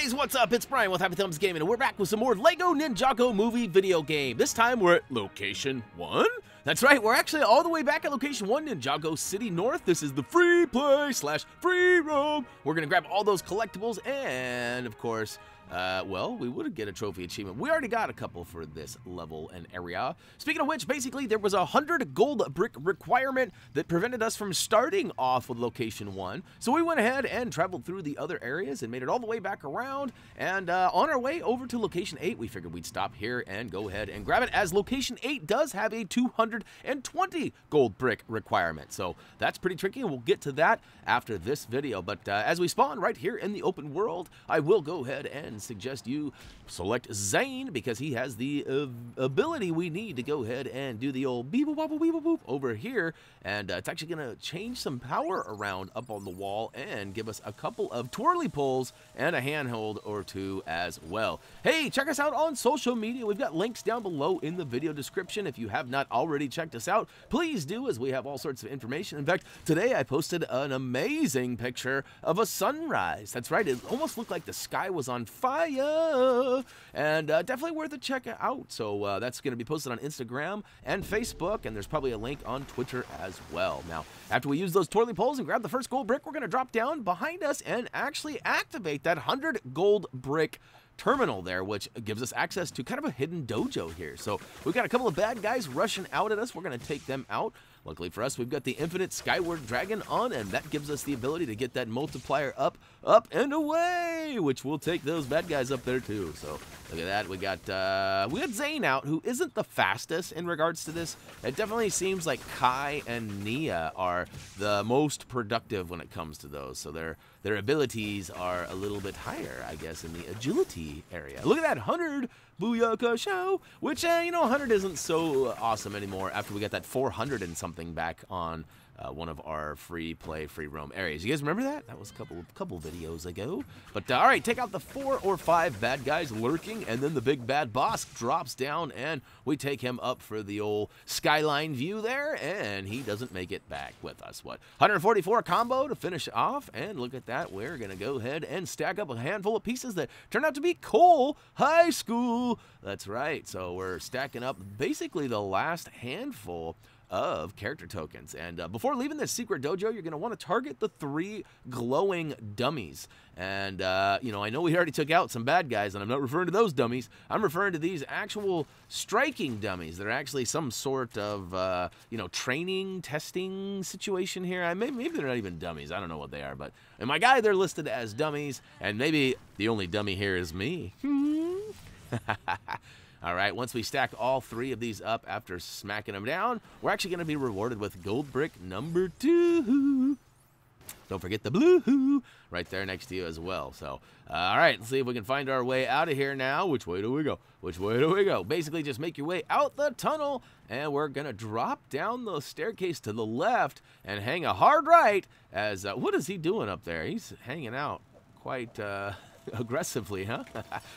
guys, what's up? It's Brian with HappyThumbsGaming, and we're back with some more LEGO Ninjago movie video game. This time we're at Location 1. That's right, we're actually all the way back at Location 1, Ninjago City North. This is the free play / free roam. We're going to grab all those collectibles and, of course, well, we would get a trophy achievement. We already got a couple for this level and area. Speaking of which, basically, there was a 100 gold brick requirement that prevented us from starting off with Location 1. So we went ahead and traveled through the other areas and made it all the way back around. And on our way over to Location 8, we figured we'd stop here and go ahead and grab it, as Location 8 does have a 220 gold brick requirement. So that's pretty tricky, and we'll get to that after this video. But as we spawn right here in the open world, I will go ahead and suggest you select Zane, because he has the ability we need to go ahead and do the old beep wobble beep boop over here, and it's actually going to change some power around up on the wall and give us a couple of twirly pulls and a handhold or two as well. Hey, check us out on social media. We've got links down below in the video description. If you have not already checked us out, please do, as we have all sorts of information. In fact, today I posted an amazing picture of a sunrise. That's right, it almost looked like the sky was on fire, and definitely worth a check out. So that's going to be posted on Instagram and Facebook, and there's probably a link on Twitter as well. Now, after we use those twirly poles and grab the first gold brick, we're going to drop down behind us and actually activate that 100 gold brick terminal there, which gives us access to kind of a hidden dojo here. So we've got a couple of bad guys rushing out at us. We're going to take them out. Luckily for us, we've got the infinite skyward dragon on, and that gives us the ability to get that multiplier up, and away, which will take those bad guys up there too. So look at that. We got Zane out, who isn't the fastest in regards to this. It definitely seems like Kai and Nia are the most productive when it comes to those. So their abilities are a little bit higher, I guess, in the agility area. Look at that 100 Booyaka show, which, you know, 100 isn't so awesome anymore after we got that 400 and something back on one of our free play, free roam areas. You guys remember that? That was a couple videos ago. But all right, take out the 4 or 5 bad guys lurking, and then the big bad boss drops down, and we take him up for the old skyline view there, and he doesn't make it back with us. What, 144 combo to finish off, and look at that. We're gonna go ahead and stack up a handful of pieces that turn out to be coal high school. That's right. So we're stacking up basically the last handful of character tokens. And before leaving this secret dojo, you're going to want to target the 3 glowing dummies. And, you know, I know we already took out some bad guys, and I'm not referring to those dummies. I'm referring to these actual striking dummies. They're actually some sort of, you know, training, testing situation here. Maybe they're not even dummies. I don't know what they are. But in my guide, they're listed as dummies, and maybe the only dummy here is me. All right, once we stack all 3 of these up after smacking them down, we're actually going to be rewarded with gold brick number 2. Don't forget the blue right there next to you as well. So, all right, let's see if we can find our way out of here now. Which way do we go? Which way do we go? Basically, just make your way out the tunnel, and we're going to drop down the staircase to the left and hang a hard right as, what is he doing up there? He's hanging out quite, aggressively, huh?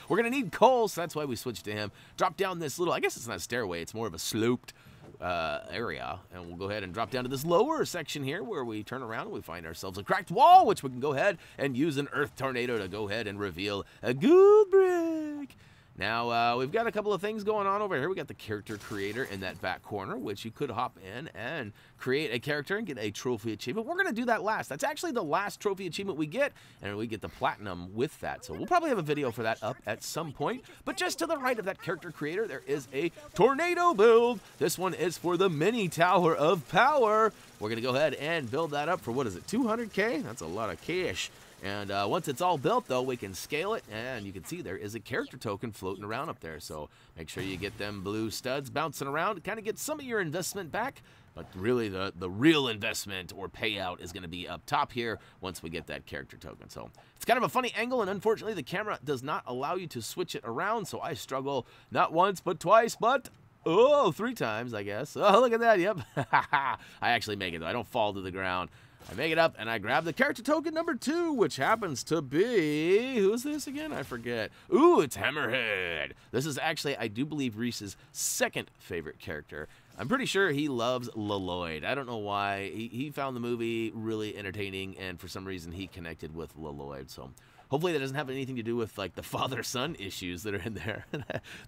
We're gonna need coal, so that's why we switched to him. Drop down this little, I guess it's not a stairway, it's more of a sloped area, and we'll go ahead and drop down to this lower section here where we turn around and we find ourselves a cracked wall, which we can go ahead and use an earth tornado to go ahead and reveal a gold brick. Now, we've got a couple of things going on over here. We got the character creator in that back corner, which you could hop in and create a character and get a trophy achievement. We're going to do that last. That's actually the last trophy achievement we get, and we get the platinum with that. So we'll probably have a video for that up at some point. But just to the right of that character creator, there is a tornado build. This one is for the mini tower of power. We're going to go ahead and build that up for, what is it, 200K? That's a lot of cash. And once it's all built, though, we can scale it, and you can see there is a character token floating around up there. So make sure you get them blue studs bouncing around to kind of get some of your investment back. But really, the real investment or payout is going to be up top here once we get that character token. So it's kind of a funny angle, and unfortunately, the camera does not allow you to switch it around. So I struggle not once, but twice, but 3 times, I guess. Oh, look at that. Yep. I actually make it, though. I don't fall to the ground. I make it up, and I grab the character token number 2, which happens to be... Who's this again? I forget. Ooh, it's Hammerhead. This is actually, I do believe, Reese's 2nd favorite character. I'm pretty sure he loves Lloyd. I don't know why. He found the movie really entertaining, and for some reason, he connected with Lloyd. So Hopefully that doesn't have anything to do with, like, the father-son issues that are in there.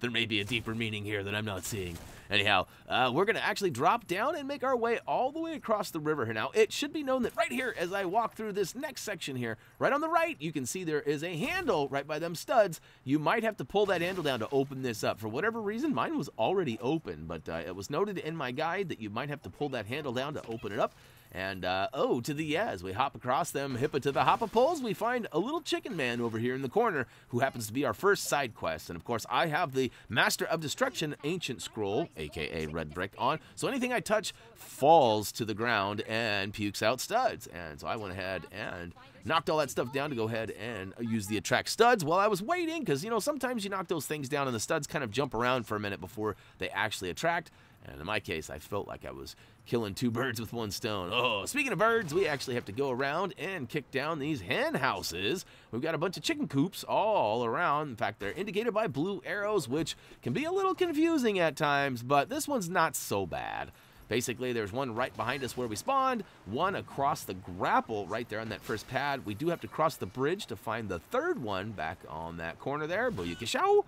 There may be a deeper meaning here that I'm not seeing. Anyhow, we're going to actually drop down and make our way all the way across the river here. Now, it should be known that right here, as I walk through this next section here, right on the right, you can see there is a handle right by them studs. You might have to pull that handle down to open this up. For whatever reason, mine was already open, but it was noted in my guide that you might have to pull that handle down to open it up. And, oh, to the as we hop across them hippa to the hoppa poles, we find a little chicken man over here in the corner who happens to be our first side quest. And, of course, I have the Master of Destruction Ancient Scroll, a.k.a. Red Brick, on. So anything I touch falls to the ground and pukes out studs. And so I went ahead and knocked all that stuff down to go ahead and use the attract studs while I was waiting. Because, you know, sometimes you knock those things down and the studs kind of jump around for a minute before they actually attract. And in my case, I felt like I was killing two birds with one stone. Oh, speaking of birds, we actually have to go around and kick down these hen houses. We've got a bunch of chicken coops all around. In fact, they're indicated by blue arrows, which can be a little confusing at times, but this one's not so bad. Basically, there's one right behind us where we spawned, one across the grapple right there on that first pad. We do have to cross the bridge to find the third one back on that corner there. Booyakashow!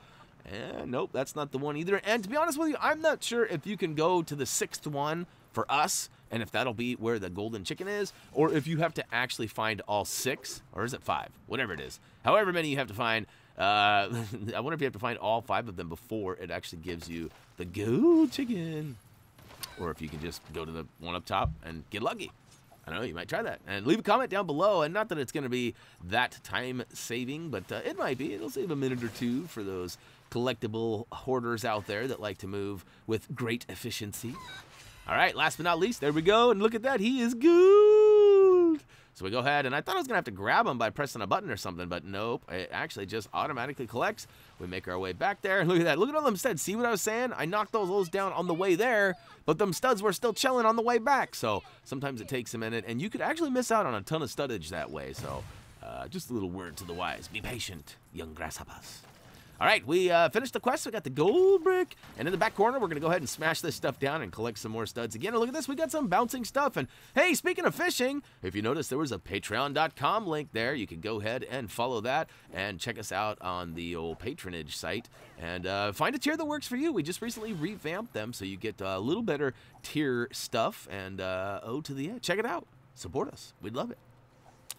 And nope, that's not the one either. And to be honest with you, I'm not sure if you can go to the sixth one for us, and if that'll be where the golden chicken is, or if you have to actually find all 6, or is it 5? Whatever it is. However many you have to find. I wonder if you have to find all 5 of them before it actually gives you the gold chicken. Or if you can just go to the one up top and get lucky. I don't know, you might try that. And leave a comment down below, and not that it's going to be that time-saving, but it might be. It'll save a minute or two for those collectible hoarders out there that like to move with great efficiency. All right, last but not least, there we go, and look at that, he is good. So we go ahead, and I thought I was going to have to grab him by pressing a button or something, but nope, it actually just automatically collects. We make our way back there, and look at that, look at all them studs. See what I was saying? I knocked those down on the way there, but them studs were still chilling on the way back, so sometimes it takes a minute, and you could actually miss out on a ton of studdage that way, so just a little word to the wise. Be patient, young grasshoppers. All right, we finished the quest. We got the gold brick. And in the back corner, we're going to go ahead and smash this stuff down and collect some more studs again. And look at this. We got some bouncing stuff. And, hey, speaking of fishing, if you notice, there was a patreon.com link there. You can go ahead and follow that and check us out on the old patronage site. And find a tier that works for you. We just recently revamped them, so you get a little better tier stuff. And, oh, to the end. Check it out. Support us. We'd love it.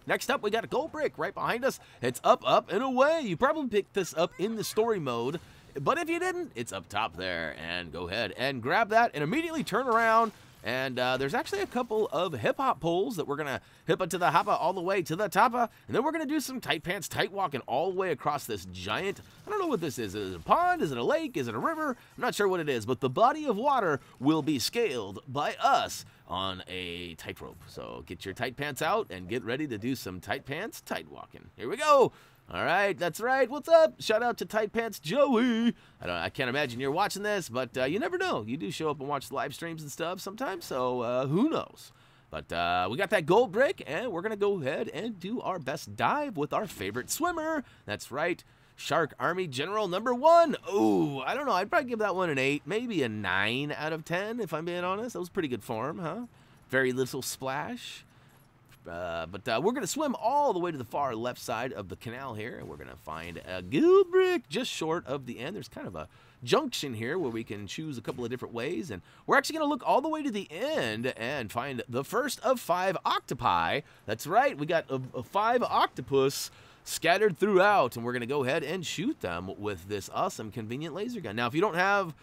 Next up, we got a gold brick right behind us. It's up, up, and away. You probably picked this up in the story mode, but if you didn't, it's up top there. And go ahead and grab that and immediately turn around. And there's actually a couple of hip-hop poles that we're going to hippa to the hoppa all the way to the toppa. And then we're going to do some tight pants, tight walking all the way across this giant, I don't know what this is. Is it a pond? Is it a lake? Is it a river? I'm not sure what it is, but the body of water will be scaled by us on a tightrope. So get your tight pants out and get ready to do some tight pants, tight walking. Here we go. All right, that's right. What's up? Shout out to Tight Pants Joey. I can't imagine you're watching this, but you never know. You do show up and watch the live streams and stuff sometimes, so who knows? But we got that gold brick, and we're going to go ahead and do our best dive with our favorite swimmer. That's right, Shark Army General #1. Oh, I don't know. I'd probably give that one an 8, maybe a 9 out of 10, if I'm being honest. That was pretty good form, huh? Very little splash. But we're going to swim all the way to the far left side of the canal here, and we're going to find a gold brick just short of the end. There's kind of a junction here where we can choose a couple of different ways, and we're actually going to look all the way to the end and find the first of 5 octopi. That's right, we got 5 octopus scattered throughout, and we're going to go ahead and shoot them with this awesome convenient laser gun. Now, if you don't have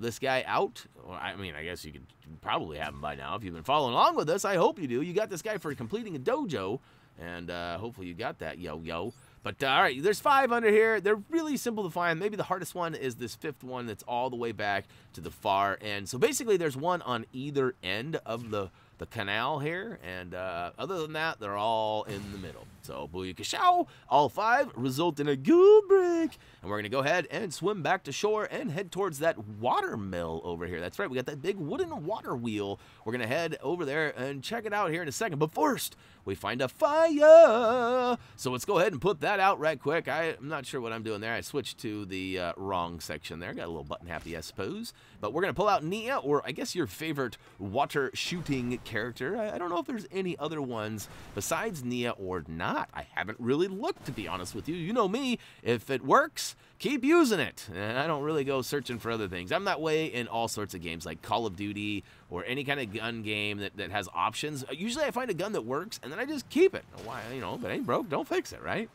this guy out, or, I mean, I guess you could probably have him by now if you've been following along with us. I hope you do. You got this guy for completing a dojo, and hopefully you got that, yo. But, all right, there's 5 under here. They're really simple to find. Maybe the hardest one is this 5th one that's all the way back to the far end. So, basically, there's one on either end of the canal here, and other than that, they're all in the middle. So, booyakashow, all 5 result in a gold brick, and we're going to go ahead and swim back to shore and head towards that water mill over here. That's right, we got that big wooden water wheel. We're going to head over there and check it out here in a second, but first, we find a fire. So let's go ahead and put that out right quick. I'm not sure what I'm doing there. I switched to the wrong section there. Got a little button happy, I suppose. But we're going to pull out Nia, or I guess your favorite water shooting character. I don't know if there's any other ones besides Nia or not. I haven't really looked, to be honest with you. You know me, if it works, keep using it. And I don't really go searching for other things. I'm that way in all sorts of games like Call of Duty or any kind of gun game that has options. Usually I find a gun that works and then I just keep it. Why, you know, if it ain't broke, don't fix it, right?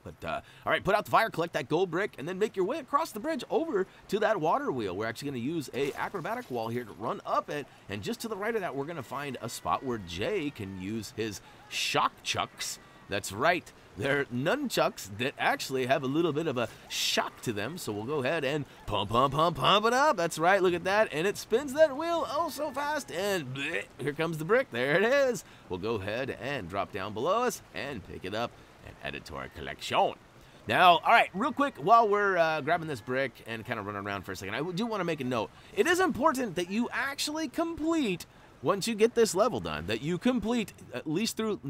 But, all right, put out the fire, collect that gold brick, and then make your way across the bridge over to that water wheel. We're actually going to use a acrobatic wall here to run up it, and just to the right of that, we're going to find a spot where Jay can use his shock chucks. That's right. They're nunchucks that actually have a little bit of a shock to them, so we'll go ahead and pump it up. That's right, look at that, and it spins that wheel oh so fast, and bleh, here comes the brick. There it is. We'll go ahead and drop down below us and pick it up and add it to our collection. Now, all right, real quick, while we're grabbing this brick and kind of running around for a second, I do want to make a note. It is important that you actually complete, once you get this level done, that you complete at least through,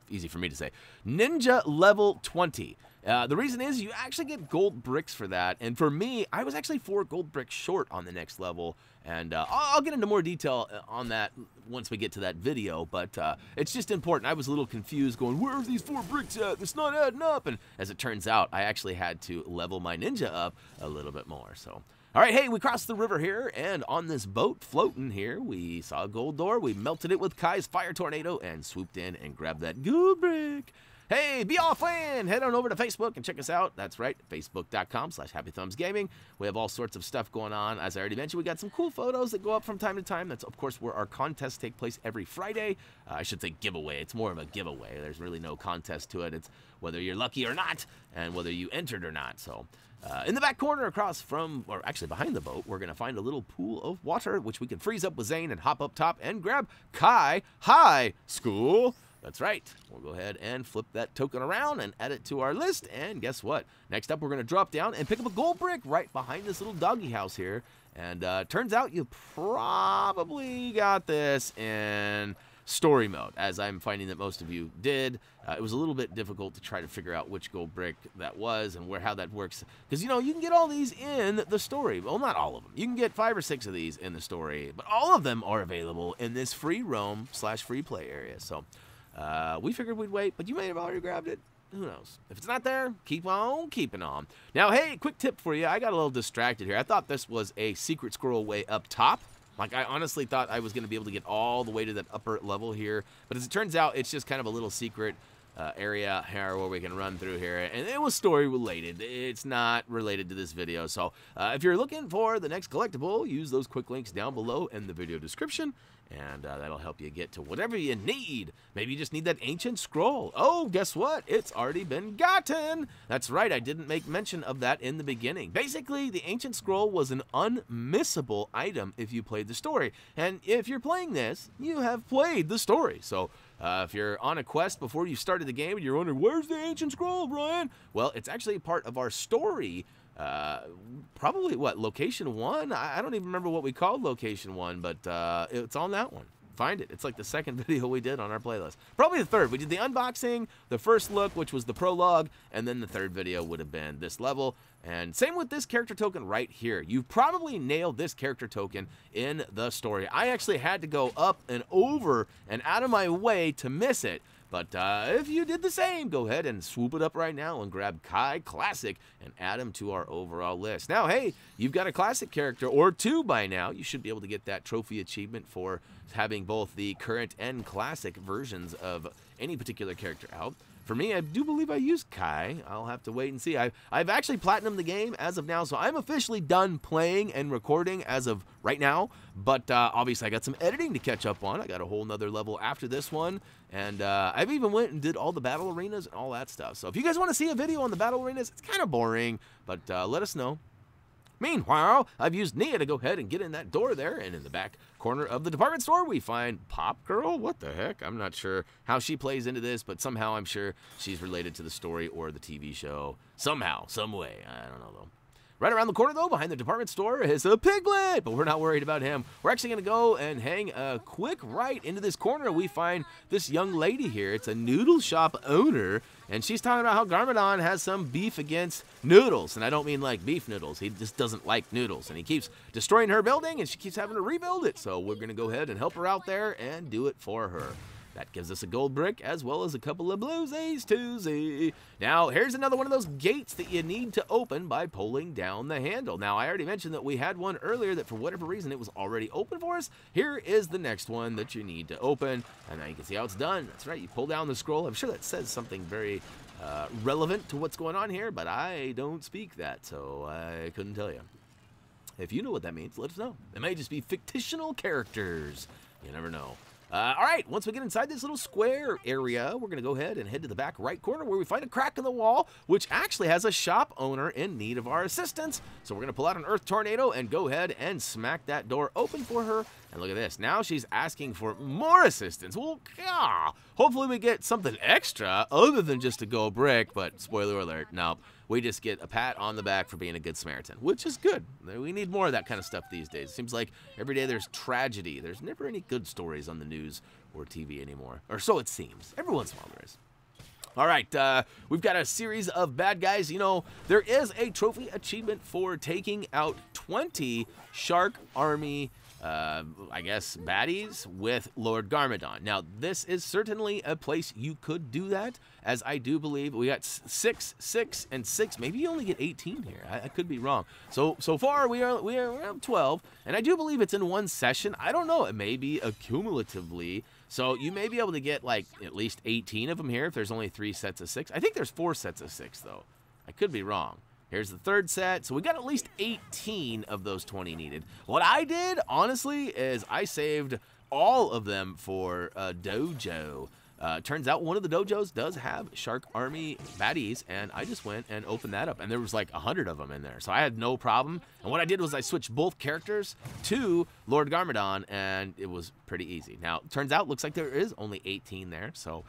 easy for me to say, Ninja level 20. The reason is you actually get gold bricks for that, and for me, I was actually 4 gold bricks short on the next level, and I'll get into more detail on that once we get to that video, but it's just important. I was a little confused going, where are these 4 bricks at? It's not adding up, and as it turns out, I actually had to level my ninja up a little bit more, so... All right, hey, we crossed the river here, and on this boat floating here, we saw a gold door. We melted it with Kai's fire tornado and swooped in and grabbed that gold brick. Hey, be all fan! Head on over to Facebook and check us out. That's right, facebook.com/HappyThumbsGaming. We have all sorts of stuff going on. As I already mentioned, we got some cool photos that go up from time to time. That's, of course, where our contests take place every Friday. I should say giveaway. It's more of a giveaway. There's really no contest to it. It's whether you're lucky or not and whether you entered or not. So... in the back corner across from, or actually behind the boat, we're going to find a little pool of water, which we can freeze up with Zane and hop up top and grab Kai High School. That's right. We'll go ahead and flip that token around and add it to our list. And guess what? Next up, we're going to drop down and pick up a gold brick right behind this little doggy house here. And turns out you probably got this in story mode, as I'm finding that most of you did. It was a little bit difficult to try to figure out which gold brick that was and how that works. Because, you know, you can get all these in the story. Well, not all of them. You can get 5 or 6 of these in the story, but all of them are available in this free roam/free play area. So we figured we'd wait, but you may have already grabbed it. Who knows? If it's not there, keep on keeping on. Now, hey, quick tip for you. I got a little distracted here. I thought this was a secret scroll way up top. Like, I honestly thought I was going to be able to get all the way to that upper level here. But as it turns out, it's just kind of a little secret area here where we can run through here. And it was story related. It's not related to this video. So if you're looking for the next collectible, use those quick links down below in the video description. And that'll help you get to whatever you need. Maybe you just need that ancient scroll. Oh, guess what? It's already been gotten. That's right. I didn't make mention of that in the beginning. Basically, the ancient scroll was an unmissable item if you played the story. And if you're playing this, you have played the story. So if you're on a quest before you started the game and you're wondering, where's the ancient scroll, Brian? Well, it's actually part of our story. Probably what, location 1? I don't even remember what we called location 1, but it's on that one. Find it. It's like the second video we did on our playlist. Probably the third. We did the unboxing, the first look, which was the prologue, and then the third video would have been this level. And same with this character token right here. You probably nailed this character token in the story. I actually had to go up and over and out of my way to miss it. But if you did the same, go ahead and swoop it up right now and grab Kai Classic and add him to our overall list. Now, hey, you've got a Classic character or 2 by now. You should be able to get that trophy achievement for having both the current and Classic versions of any particular character out. For me, I do believe I used Kai. I'll have to wait and see. I've actually platinumed the game as of now, so I'm officially done playing and recording as of right now. But obviously, I got some editing to catch up on. I got a whole nother level after this one. And I've even went and did all the battle arenas and all that stuff. So if you guys want to see a video on the battle arenas, it's kind of boring, but let us know. Meanwhile, I've used Nia to go ahead and get in that door there, and in the back corner of the department store, we find Pop Girl. What the heck? I'm not sure how she plays into this, but somehow I'm sure she's related to the story or the TV show. Somehow, some way. I don't know, though. Right around the corner, though, behind the department store, is a Piglet, but we're not worried about him. We're actually going to go and hang a quick right into this corner. We find this young lady here. It's a noodle shop owner, and she's talking about how Garmadon has some beef against Noodles, and I don't mean like beef noodles. He just doesn't like noodles, and he keeps destroying her building, and she keeps having to rebuild it, so we're going to go ahead and help her out there and do it for her. That gives us a gold brick as well as a couple of bluesies, twosie. Now, here's another one of those gates that you need to open by pulling down the handle. Now, I already mentioned that we had one earlier that for whatever reason it was already open for us. Here is the next one that you need to open. And now you can see how it's done. That's right, you pull down the scroll. I'm sure that says something very relevant to what's going on here, but I don't speak that, so I couldn't tell you. If you know what that means, let us know. It may just be fictional characters. You never know. All right, once we get inside this little square area, we're going to go ahead and head to the back right corner where we find a crack in the wall, which actually has a shop owner in need of our assistance. So we're going to pull out an Earth Tornado and go ahead and smack that door open for her. And look at this. Now she's asking for more assistance. Well, yeah, hopefully we get something extra other than just a gold brick, but spoiler alert, no. We just get a pat on the back for being a good Samaritan, which is good. We need more of that kind of stuff these days. It seems like every day there's tragedy. There's never any good stories on the news or TV anymore. Or so it seems. Every once in a while there is. All right, we've got a series of bad guys. You know, there is a trophy achievement for taking out 20 Shark Army I guess, baddies with Lord Garmadon. Now, this is certainly a place you could do that, as I do believe we got 6, 6, and 6. Maybe you only get 18 here. I could be wrong. So far, we are around 12, and I do believe it's in one session. I don't know. It may be accumulatively. So you may be able to get, like, at least 18 of them here if there's only 3 sets of 6. I think there's 4 sets of 6, though. I could be wrong. Here's the third set. So we got at least 18 of those 20 needed. What I did, honestly, is I saved all of them for a dojo. Turns out one of the dojos does have Shark Army baddies, and I just went and opened that up, and there was like 100 of them in there. So I had no problem. And what I did was I switched both characters to Lord Garmadon, and it was pretty easy. Now, turns out, looks like there is only 18 there, so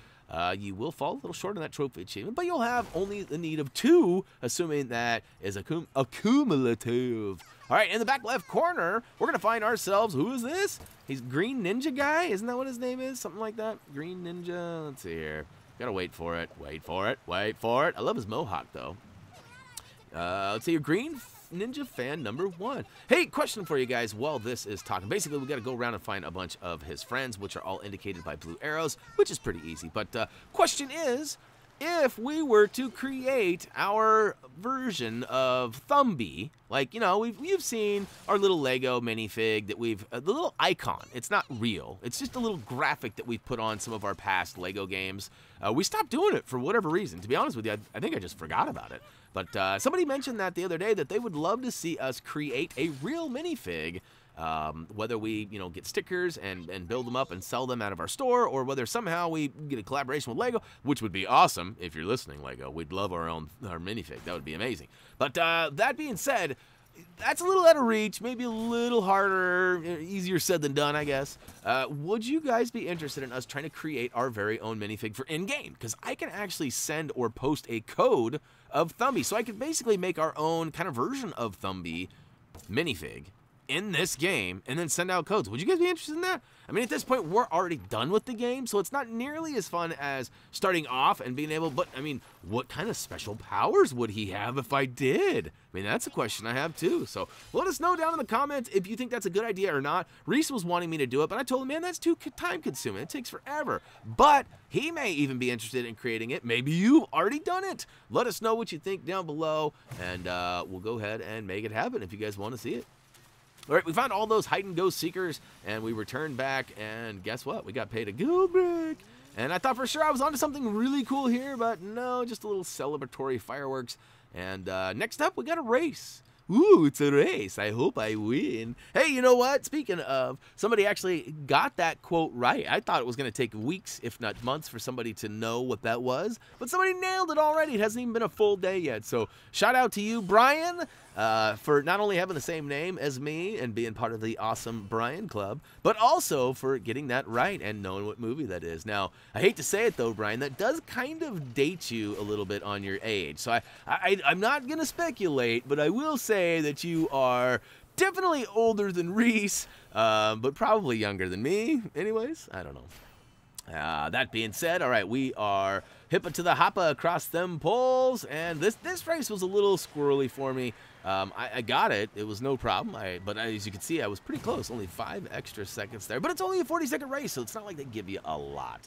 you will fall a little short on that trophy achievement, but you'll have only the need of 2, assuming that is accumulative. All right, in the back left corner, we're going to find ourselves, who is this? He's Green Ninja Guy? Isn't that what his name is? Something like that? Green Ninja? Let's see here. Gotta wait for it. Wait for it. Wait for it. I love his mohawk, though. Let's see here. Green Ninja fan number 1. Hey, question for you guys while this is talking. Basically, we got to go around and find a bunch of his friends, which are all indicated by blue arrows, which is pretty easy. But question is, if we were to create our version of Thumby, like, you know, you've seen our little Lego minifig that the little icon. It's not real. It's just a little graphic that we've put on some of our past Lego games. We stopped doing it for whatever reason. To be honest with you, I think I just forgot about it. But somebody mentioned that the other day, that they would love to see us create a real minifig, whether we, you know, get stickers and build them up and sell them out of our store, or whether somehow we get a collaboration with Lego, which would be awesome. If you're listening, Lego, we'd love our minifig. That would be amazing. But that being said, that's a little out of reach, maybe a little harder, easier said than done, I guess. Would you guys be interested in us trying to create our very own minifig for in-game? Because I can actually send or post a code of Thumby, so I could basically make our own kind of version of Thumby minifig in this game, and then send out codes. Would you guys be interested in that? I mean, at this point, we're already done with the game, so it's not nearly as fun as starting off and being able, but, I mean, what kind of special powers would he have if I did? I mean, that's a question I have, too. So let us know down in the comments if you think that's a good idea or not. Reese was wanting me to do it, but I told him, man, that's too time-consuming. It takes forever. But he may even be interested in creating it. Maybe you've already done it. Let us know what you think down below, and we'll go ahead and make it happen if you guys want to see it. All right, we found all those hide-and-go seekers, and we returned back, and guess what? We got paid a gold brick. And I thought for sure I was onto something really cool here, but no, just a little celebratory fireworks. And next up, we got a race. Ooh, it's a race. I hope I win. Hey, you know what? Speaking of, somebody actually got that quote right. I thought it was going to take weeks, if not months, for somebody to know what that was. But somebody nailed it already. It hasn't even been a full day yet. So shout out to you, Brian. for not only having the same name as me and being part of the awesome Brian Club, but also for getting that right and knowing what movie that is. Now, I hate to say it though, Brian, that does kind of date you a little bit on your age. So I'm not going to speculate, but I will say that you are definitely older than Reese, but probably younger than me. Anyways, I don't know. That being said, all right, we are hipping to the hoppa across them poles, and this race was a little squirrely for me. I got it. It was no problem. But as you can see, I was pretty close. Only 5 extra seconds there. But it's only a 40-second race, so it's not like they give you a lot.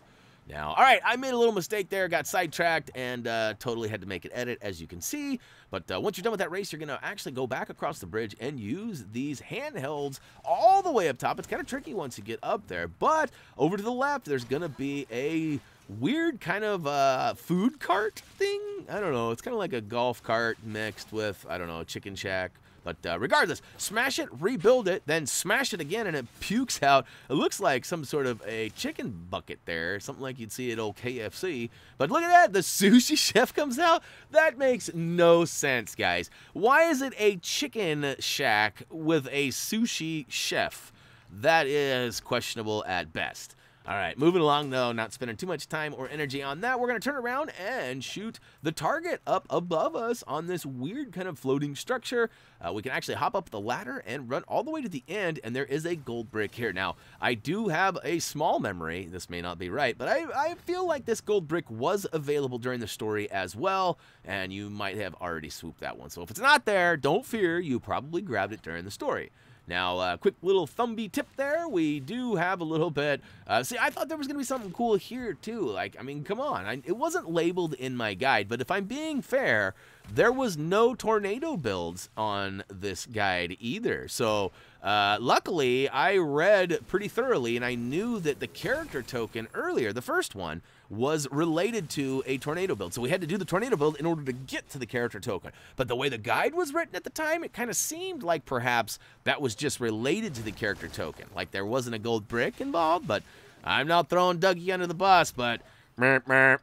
Now, all right, I made a little mistake there, got sidetracked, and totally had to make an edit, as you can see. But once you're done with that race, you're going to actually go back across the bridge and use these handhelds all the way up top. It's kind of tricky once you get up there. But over to the left, there's going to be a weird kind of food cart thing. I don't know. It's kind of like a golf cart mixed with, I don't know, a chicken shack. But regardless, smash it, rebuild it, then smash it again, and it pukes out. It looks like some sort of a chicken bucket there, something like you'd see at old KFC. But look at that, the sushi chef comes out. That makes no sense, guys. Why is it a chicken shack with a sushi chef? That is questionable at best. All right, moving along, though, not spending too much time or energy on that. We're going to turn around and shoot the target up above us on this weird kind of floating structure. We can actually hop up the ladder and run all the way to the end, and there is a gold brick here. Now, I do have a small memory. This may not be right, but I feel like this gold brick was available during the story as well, and you might have already swooped that one. So if it's not there, don't fear. You probably grabbed it during the story. Now, quick little Thumbie tip there. We do have a little bit. See, I thought there was going to be something cool here, too. Like, I mean, come on. It wasn't labeled in my guide, but if I'm being fair, there was no tornado builds on this guide either. So, luckily, I read pretty thoroughly, and I knew that the character token earlier, the first one, was related to a tornado build. So we had to do the tornado build in order to get to the character token. But the way the guide was written at the time, it kind of seemed like perhaps that was just related to the character token. Like there wasn't a gold brick involved, but I'm not throwing Dougie under the bus, but merp, merp.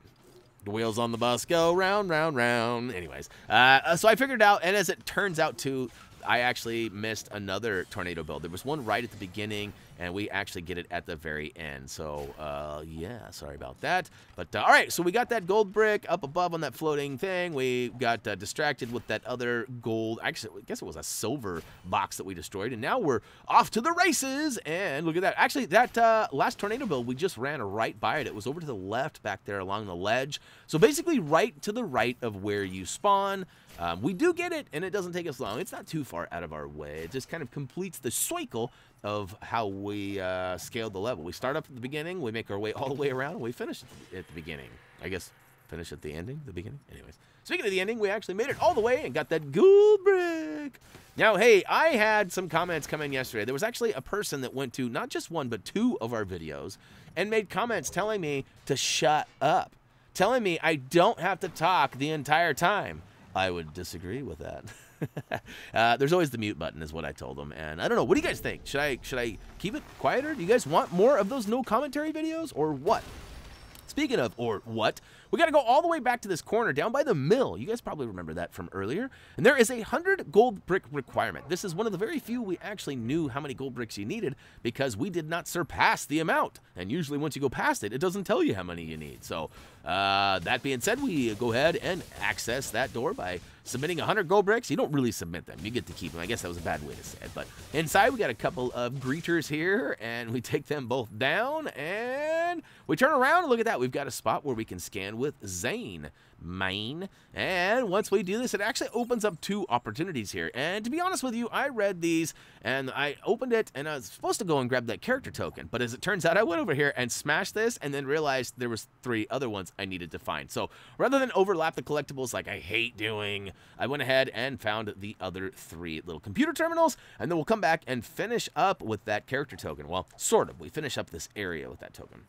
The wheels on the bus go round, round, round. Anyways, so I figured it out, and as it turns out too, I actually missed another tornado build. There was one right at the beginning, and we actually get it at the very end. So, yeah, sorry about that. But, all right, so we got that gold brick up above on that floating thing. We got distracted with that other gold. Actually, I guess it was a silver box that we destroyed. And now we're off to the races. And look at that. Actually, that last tornado build, we just ran right by it. It was over to the left back there along the ledge. So basically right to the right of where you spawn. We do get it, and it doesn't take us long. It's not too far out of our way. It just kind of completes the cycle of how we scaled the level. We start up at the beginning, we make our way all the way around, and we finish at the beginning. I guess finish at the ending, the beginning? Anyways, speaking of the ending, we actually made it all the way and got that gold brick. Now, hey, I had some comments come in yesterday. There was actually a person that went to not just one, but 2 of our videos and made comments telling me to shut up, telling me I don't have to talk the entire time. I would disagree with that. There's always the mute button is what I told them. And I don't know. What do you guys think? Should I keep it quieter? Do you guys want more of those no commentary videos or what? Speaking of or what, we got to go all the way back to this corner down by the mill. You guys probably remember that from earlier. And there is a 100 gold brick requirement. This is one of the very few we actually knew how many gold bricks you needed because we did not surpass the amount. And usually once you go past it, it doesn't tell you how many you need. So that being said, we go ahead and access that door by submitting 100 gold bricks. You don't really submit them. You get to keep them. I guess that was a bad way to say it. But inside, we got a couple of greeters here, and we take them both down, and we turn around, and look at that. We've got a spot where we can scan with Zane. Main. And once we do this, it actually opens up 2 opportunities here. And to be honest with you, I read these and I opened it and I was supposed to go and grab that character token. But as it turns out, I went over here and smashed this and then realized there was 3 other ones I needed to find. So rather than overlap the collectibles like I hate doing, I went ahead and found the other 3 little computer terminals. And then we'll come back and finish up with that character token. Well, sort of. We finish up this area with that token.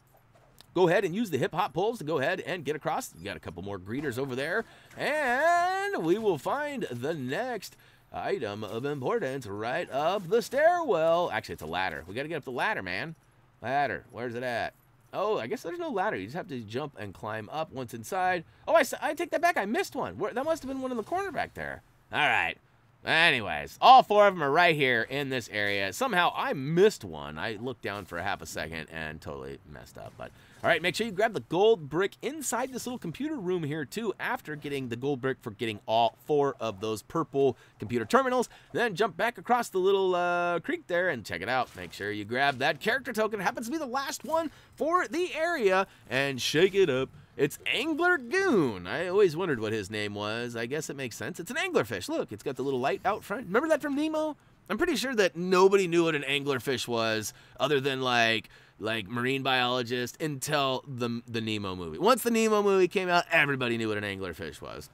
Go ahead and use the hip-hop poles to go ahead and get across. You got a couple more greeters over there. And we will find the next item of importance right up the stairwell. Actually, it's a ladder. We got to get up the ladder, man. Ladder. Where's it at? Oh, I guess there's no ladder. You just have to jump and climb up once inside. Oh, I take that back. I missed one. That must have been one in the corner back there. All right. Anyways, all 4 of them are right here in this area. Somehow I missed one. I looked down for a half a second and totally messed up. But all right, make sure you grab the gold brick inside this little computer room here too after getting the gold brick for getting all 4 of those purple computer terminals. Then jump back across the little creek there and check it out. Make sure you grab that character token. It happens to be the last one for the area and shake it up. It's Angler Goon. I always wondered what his name was. I guess it makes sense. It's an anglerfish. Look, it's got the little light out front. Remember that from Nemo? I'm pretty sure that nobody knew what an anglerfish was other than like marine biologists until the Nemo movie. Once the Nemo movie came out, everybody knew what an anglerfish was.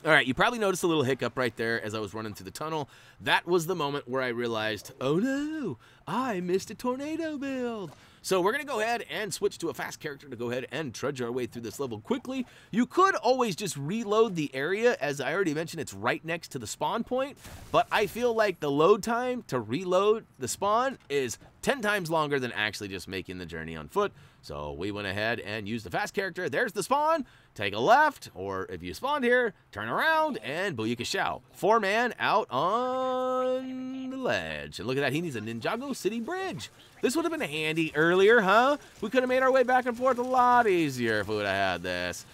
All right, you probably noticed a little hiccup right there as I was running through the tunnel. That was the moment where I realized, oh no, I missed a tornado build. So we're going to go ahead and switch to a fast character to go ahead and trudge our way through this level quickly. You could always just reload the area. As I already mentioned, it's right next to the spawn point. But I feel like the load time to reload the spawn is 10 times longer than actually just making the journey on foot. So we went ahead and used the fast character. There's the spawn. Take a left, or if you spawned here, turn around, and booyakashow. 4-man out on the ledge. And look at that, he needs a Ninjago City Bridge. This would have been handy earlier, huh? We could have made our way back and forth a lot easier if we would have had this.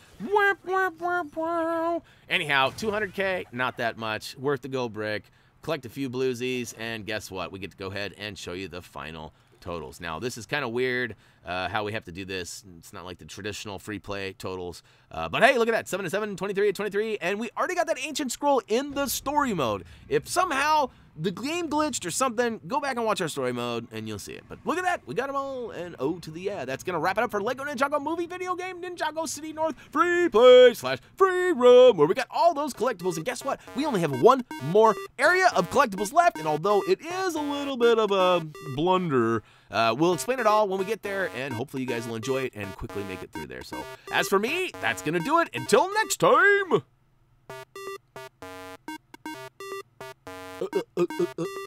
Anyhow, 200K, not that much. Worth the gold brick. Collect a few bluesies, and guess what? We get to go ahead and show you the final totals. Now, this is kind of weird how we have to do this. It's not like the traditional free play totals. But hey, look at that, 7-7, 23-23, and we already got that ancient scroll in the story mode. If somehow the game glitched or something, go back and watch our story mode and you'll see it. But look at that, we got them all, and oh to the yeah. That's gonna wrap it up for LEGO Ninjago movie video game Ninjago City North free play / free roam, where we got all those collectibles. And guess what? We only have one more area of collectibles left, and although it is a little bit of a blunder, we'll explain it all when we get there, and hopefully you guys will enjoy it and quickly make it through there. So as for me, that's gonna do it. Until next time.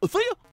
See ya.